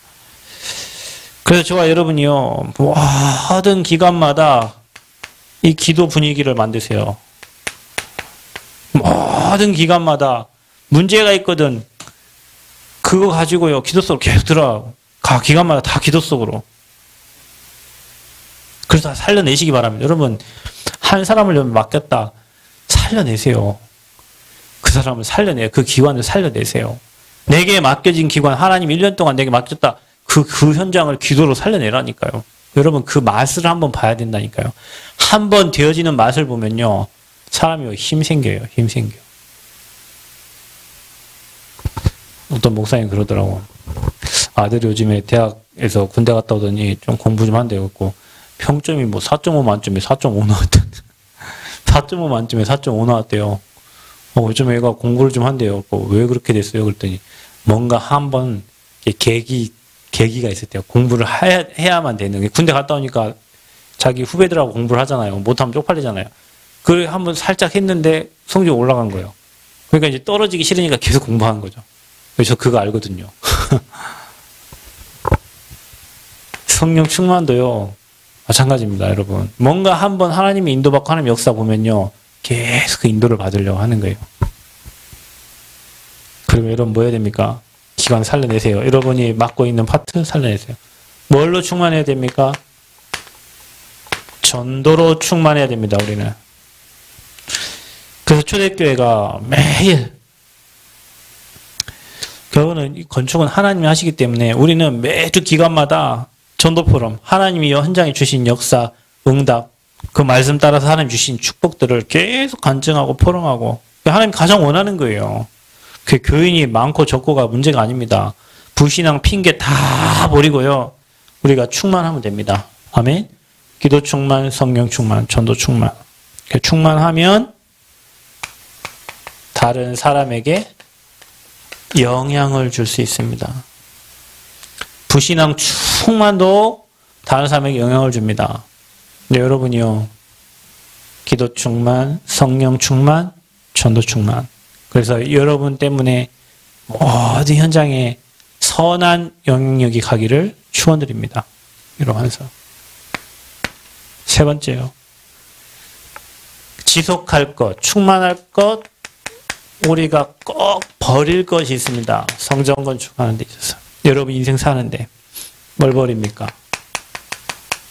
그래서 저와 여러분이요. 모든 기간마다 이 기도 분위기를 만드세요. 모든 기간마다 문제가 있거든. 그거 가지고요. 기도 속으로 계속 들어가. 기간마다 다 기도 속으로. 그래서 다 살려내시기 바랍니다. 여러분, 한 사람을 맡겼다. 살려내세요. 그 사람을 살려내요. 그 기관을 살려내세요. 내게 맡겨진 기관, 하나님 1년 동안 내게 맡겼다. 그 현장을 기도로 살려내라니까요. 여러분, 그 맛을 한번 봐야 된다니까요. 한번 되어지는 맛을 보면요. 사람이 힘 생겨요. 힘 생겨. 어떤 목사님 그러더라고. 아들이 요즘에 대학에서 군대 갔다 오더니 좀 공부 좀 한대. 그랬고, 평점이 뭐 4.5 만점에 4.5 나왔대. 4.5 만점에 4.5 나왔대요. 요즘 애가 공부를 좀 한대요. 왜 그렇게 됐어요? 그랬더니 뭔가 한번 계기가 있었대요. 공부를 해야만 되는. 군대 갔다 오니까 자기 후배들하고 공부를 하잖아요. 못하면 쪽팔리잖아요. 그걸 한번 살짝 했는데 성적이 올라간 거예요. 그러니까 이제 떨어지기 싫으니까 계속 공부하는 거죠. 그래서 그거 알거든요. 성령 충만도요. 마찬가지입니다, 여러분. 뭔가 한번 하나님이 인도받고 하나님 역사 보면요. 계속 그 인도를 받으려고 하는 거예요. 그러면 여러분 뭐 해야 됩니까? 기관 살려내세요. 여러분이 맡고 있는 파트 살려내세요. 뭘로 충만해야 됩니까? 전도로 충만해야 됩니다, 우리는. 그래서 초대교회가 매일 결국은 건축은 하나님이 하시기 때문에 우리는 매주 기간마다 전도 포럼, 하나님이 현장에 주신 역사, 응답, 그 말씀 따라서 하나님 주신 축복들을 계속 간증하고 포럼하고 하나님 가장 원하는 거예요. 그 교인이 많고 적고가 문제가 아닙니다. 불신앙 핑계 다 버리고요. 우리가 충만하면 됩니다. 아멘. 기도 충만, 성령 충만, 전도 충만. 충만하면 다른 사람에게 영향을 줄 수 있습니다. 불신앙 충만도 다른 사람에게 영향을 줍니다. 근데 여러분이요. 기도 충만, 성령 충만, 전도 충만. 그래서 여러분 때문에 모든 현장에 선한 영향력이 가기를 축원드립니다. 이러면서. 세 번째요. 지속할 것, 충만할 것, 우리가 꼭 버릴 것이 있습니다. 성전 건축하는 데 있어서. 여러분 인생 사는데 뭘 버립니까?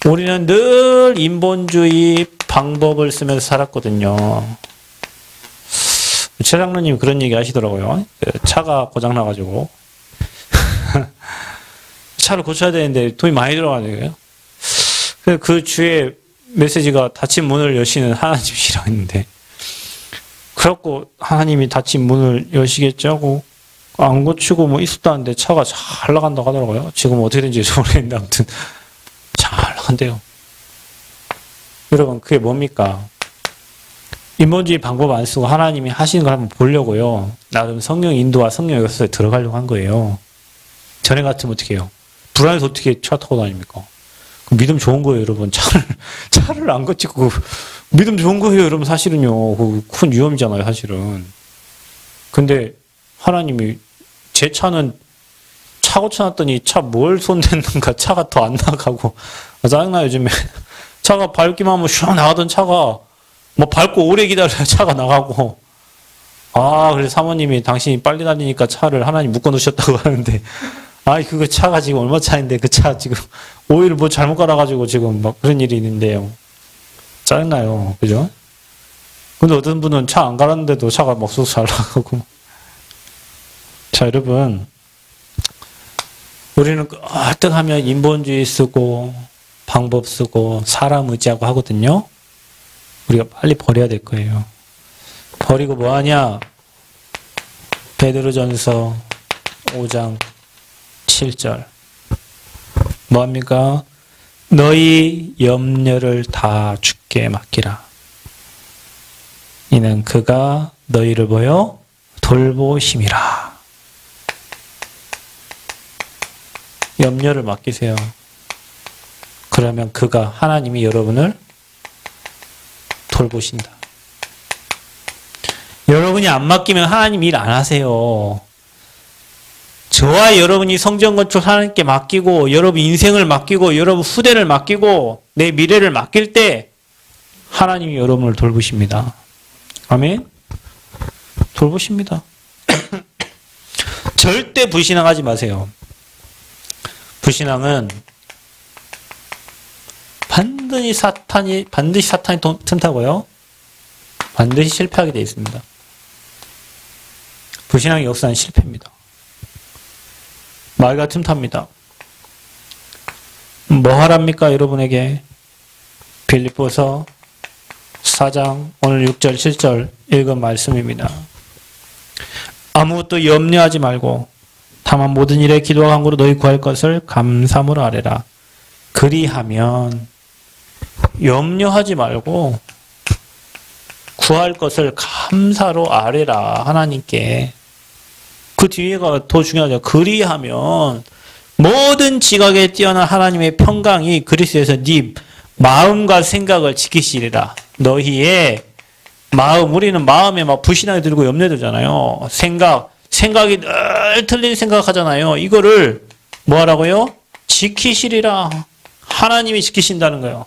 우리는 늘 인본주의 방법을 쓰면서 살았거든요. 최 장로님 그런 얘기 하시더라고요. 차가 고장나가지고 차를 고쳐야 되는데 돈이 많이 들어가는 거예요. 그 주에 메시지가 닫힌 문을 여시는 하나님이라고 했는데 그래갖고 하나님이 닫힌 문을 여시겠지 하고 안 고치고 뭐 있었다는데 차가 잘 나간다고 하더라고요. 지금 어떻게 된지 모르겠는데 아무튼 잘 나간대요. 여러분 그게 뭡니까? 인본주의 방법 안 쓰고 하나님이 하시는 걸 한번 보려고요. 나름 성령 인도와 성령 역사에 들어가려고 한 거예요. 전에 같으면 어떻게 해요? 불안해서 어떻게 차 타고 다닙니까? 믿음 좋은 거예요, 여러분. 차를 안 고치고 믿음 좋은 거예요, 여러분. 사실은요. 큰 위험이잖아요, 사실은. 근데 하나님이 제 차는 차 고쳐놨더니 차 뭘 손댔는가 차가 더 안 나가고 짜증나요, 요즘에. 차가 밟기만 하면 슉 나가던 차가 뭐 밟고 오래 기다려야 차가 나가고. 그래서 사모님이 당신이 빨리 다니니까 차를 하나님 묶어 놓으셨다고 하는데 그거 차가 지금 얼마 차인데 그 차 지금 오일을 뭐 잘못 갈아가지고 지금 막 그런 일이 있는데요. 짜증나요. 그죠? 근데 어떤 분은 차 안 갈았는데도 차가 막 쑥 잘 나가고. 자, 여러분. 우리는 어떡하면 인본주의 쓰고 방법 쓰고 사람 의지하고 하거든요. 우리가 빨리 버려야 될 거예요. 버리고 뭐 하냐? 베드로전서 5장 7절. 뭐 합니까? 너희 염려를 다 주께 맡기라. 이는 그가 너희를 보여 돌보심이라. 염려를 맡기세요. 그러면 그가 하나님이 여러분을 돌보신다. 여러분이 안 맡기면 하나님 일 안 하세요. 저와 여러분이 성전 건축 하나님께 맡기고 여러분 인생을 맡기고 여러분 후대를 맡기고 내 미래를 맡길 때 하나님이 여러분을 돌보십니다. 아멘? 돌보십니다. 절대 불신앙하지 마세요. 불신앙은 반드시 사탄이 틈타고요. 반드시 실패하게 되어 있습니다. 불신앙의 역사는 실패입니다. 말과 틈탑니다. 뭐 하랍니까 여러분에게? 빌립보서 4장 오늘 6절 7절 읽은 말씀입니다. 아무것도 염려하지 말고 다만 모든 일에 기도와 간구로 너희 구할 것을 감사함으로 아뢰라. 그리하면 염려하지 말고 구할 것을 감사로 아뢰라 하나님께. 그 뒤에가 더 중요하죠. 그리하면 모든 지각에 뛰어난 하나님의 평강이 그리스도에서 네 마음과 생각을 지키시리라. 너희의 마음, 우리는 마음에 막 불신하게 들고 염려에 들잖아요. 생각이 늘 틀린 생각하잖아요. 이거를 뭐 하라고요? 지키시리라. 하나님이 지키신다는 거예요.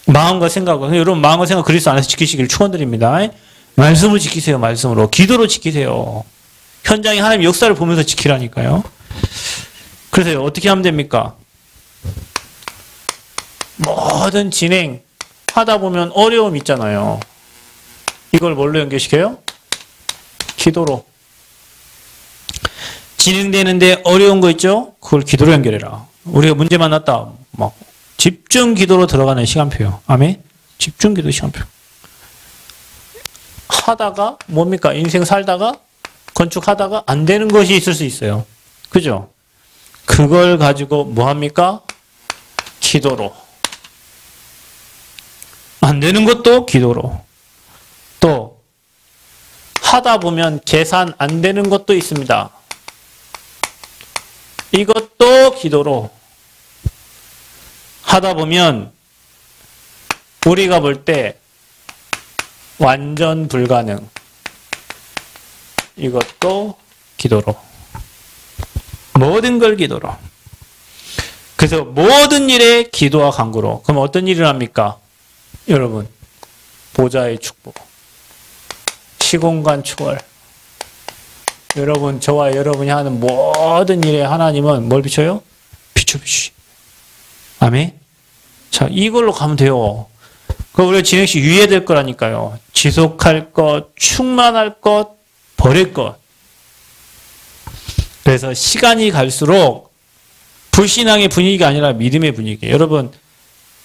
마음과 생각을. 여러분 마음과 생각 그리스도 안에서 지키시기를 축원드립니다. 말씀을 지키세요. 말씀으로. 기도로 지키세요. 현장에 하나님 역사를 보면서 지키라니까요. 그래서 어떻게 하면 됩니까? 모든 진행 하다 보면 어려움 있잖아요. 이걸 뭘로 연결시켜요? 기도로. 진행되는데 어려운 거 있죠? 그걸 기도로 연결해라. 우리가 문제 만났다. 막 집중 기도로 들어가는 시간표요. 아멘? 집중 기도 시간표. 하다가 뭡니까? 인생 살다가 건축하다가 안 되는 것이 있을 수 있어요. 그죠? 그걸 가지고 뭐 합니까? 기도로. 안 되는 것도 기도로. 또 하다 보면 계산 안 되는 것도 있습니다. 이것도 기도로. 하다 보면 우리가 볼 때 완전 불가능. 이것도 기도로. 모든 걸 기도로. 그래서 모든 일에 기도와 간구로. 그럼 어떤 일을 합니까? 여러분, 보좌의 축복, 시공간 초월. 여러분, 저와 여러분이 하는 모든 일에 하나님은 뭘 비춰요? 빛을 비추시. 아멘? 자, 이걸로 가면 돼요. 그럼 우리가 진행시 유예될 거라니까요. 지속할 것, 충만할 것, 버릴 것. 그래서 시간이 갈수록 불신앙의 분위기가 아니라 믿음의 분위기. 여러분,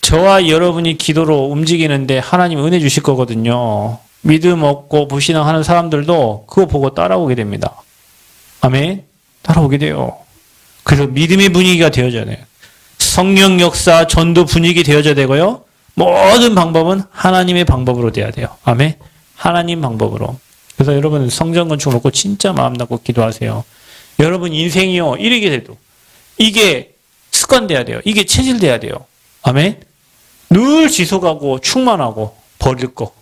저와 여러분이 기도로 움직이는데 하나님 은혜 주실 거거든요. 믿음 없고 불신앙하는 사람들도 그거 보고 따라오게 됩니다. 아멘? 따라오게 돼요. 그래서 믿음의 분위기가 되어져야 돼요. 성령 역사, 전도 분위기 되어져야 되고요. 모든 방법은 하나님의 방법으로 돼야 돼요. 아멘? 하나님 방법으로. 그래서 여러분 성전 건축을 놓고 진짜 마음 닫고 기도하세요. 여러분 인생이요. 이르게 돼도 이게 습관돼야 돼요. 이게 체질돼야 돼요. 아멘? 늘 지속하고 충만하고 버릴 거.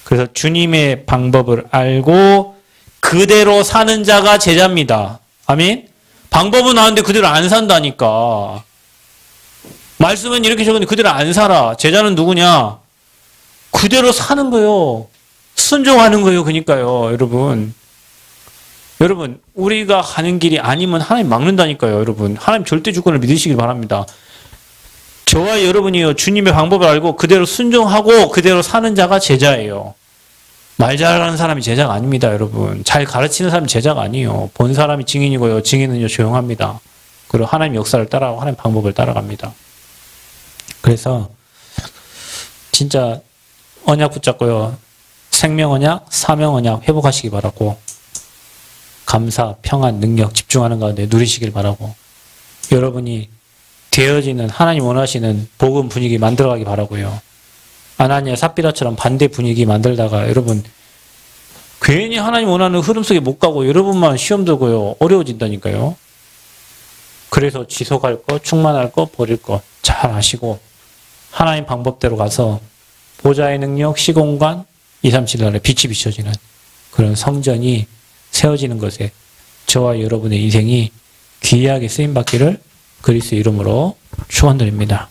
그래서 주님의 방법을 알고 그대로 사는 자가 제자입니다. 아멘? 방법은 아는데 그대로 안 산다니까. 말씀은 이렇게 적었는데 그대로 안 살아. 제자는 누구냐? 그대로 사는 거요. 순종하는 거예요. 그러니까요. 여러분 우리가 가는 길이 아니면 하나님 막는다니까요. 여러분 하나님 절대 주권을 믿으시길 바랍니다. 저와 여러분이요. 주님의 방법을 알고 그대로 순종하고 그대로 사는 자가 제자예요. 말 잘하는 사람이 제자가 아닙니다. 여러분 잘 가르치는 사람이 제자가 아니에요. 본 사람이 증인이고요. 증인은요 조용합니다. 그리고 하나님 역사를 따라가고 하나님 방법을 따라갑니다. 그래서 진짜 언약 붙잡고요. 생명 언약, 사명 언약 회복하시기 바라고 감사, 평안, 능력 집중하는 가운데 누리시길 바라고 여러분이 되어지는 하나님 원하시는 복음 분위기 만들어가기 바라고요. 아나니아 삽비라처럼 반대 분위기 만들다가 여러분 괜히 하나님 원하는 흐름 속에 못 가고 여러분만 시험 들고요. 어려워진다니까요. 그래서 지속할 것, 충만할 것, 버릴 것 잘 아시고 하나님 방법대로 가서 보좌의 능력, 시공간, 237날에 빛이 비춰지는 그런 성전이 세워지는 것에 저와 여러분의 인생이 귀하게 쓰임받기를 그리스도의 이름으로 축원드립니다.